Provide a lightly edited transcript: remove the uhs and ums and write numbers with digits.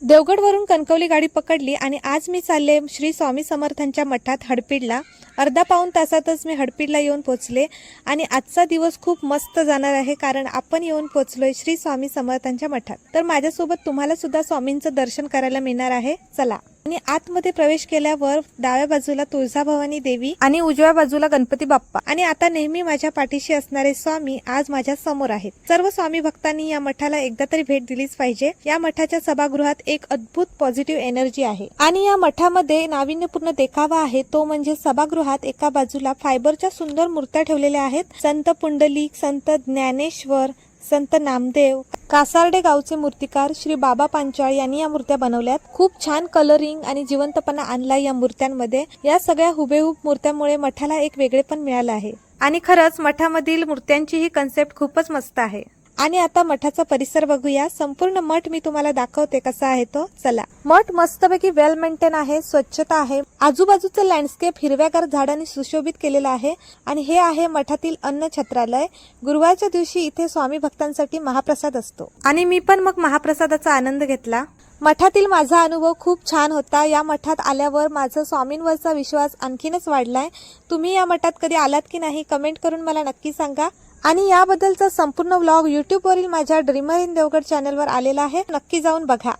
देवगडवरून कणकवली गाडी पकडली आणि आज मी चालले श्री स्वामी समर्थांच्या मठात हडपीडला। अर्धा पाऊण तासातच मी हडपीडला येऊन पोहोचले आणि आजचा दिवस खूप मस्त जाणार आहे, कारण आपण येऊन पोहोचलोय श्री स्वामी समर्थांच्या मठात। तर माझ्यासोबत तुम्हाला सुद्धा स्वामींचं दर्शन करायला मिळणार आहे, चला। आणि आतमध्ये प्रवेश केल्यावर डाव्या बाजूला तुळजाभवानी देवी आणि उजव्या बाजूला गणपती बाप्पा आणि आता नेहमी माझ्या पाठीशी असणारे स्वामी आज माझ्या समोर आहेत। सर्व स्वामी भक्तांनी या मठाला एकदा तरी भेट दिलीच पाहिजे। या मठाच्या सभागृहात एक अद्भुत पॉझिटिव्ह एनर्जी आहे आणि या मठामध्ये नाविन्यपूर्ण देखावा आहे, तो म्हणजे सभागृहात एका बाजूला फायबरच्या सुंदर मूर्त्या ठेवलेल्या आहेत। संत पुंडलिक, संत ज्ञानेश्वर, संत नामदेव, कासार्डे गावचे मूर्तिकार श्री बाबा पांचाळ यांनी या मूर्त्या बनवल्यात। खूप छान कलरिंग आणि जिवंतपणा आणला या मूर्त्यांमध्ये। या सगळ्या हुबेहूब मूर्त्यांमुळे मठाला एक वेगळेपण मिळालं आहे आणि खरंच मठामधील मूर्त्यांची ही कन्सेप्ट खूपच मस्त आहे। आणि आता मठाचा परिसर बघूया। संपूर्ण मठ मी तुम्हाला दाखवते कसा आहे तो, चला। मठ मस्तपैकी वेल मेंटेन आहे, स्वच्छता आहे, आजूबाजूचं लँडस्केप हिरव्यागार झाडांनी सुशोभित केलेलं आहे आणि हे आहे मठातील अन्न छत्रालय। गुरुवारच्या दिवशी इथे स्वामी भक्तांसाठी महाप्रसाद असतो आणि मी पण मग महाप्रसादाचा आनंद घेतला। मठातील माझा अनुभव खूप छान होता। या मठात आल्यावर माझा स्वामींवरचा विश्वास आणखीनच वाढलाय। तुम्ही या मठात कधी आलात की नाही कमेंट करून मला नक्की सांगा। आणि याबद्दलचा संपूर्ण व्लॉग YouTube वरील माझ्या ड्रीमर इन देवगड चॅनलवर आलेला आहे, नक्की जाऊन बघा।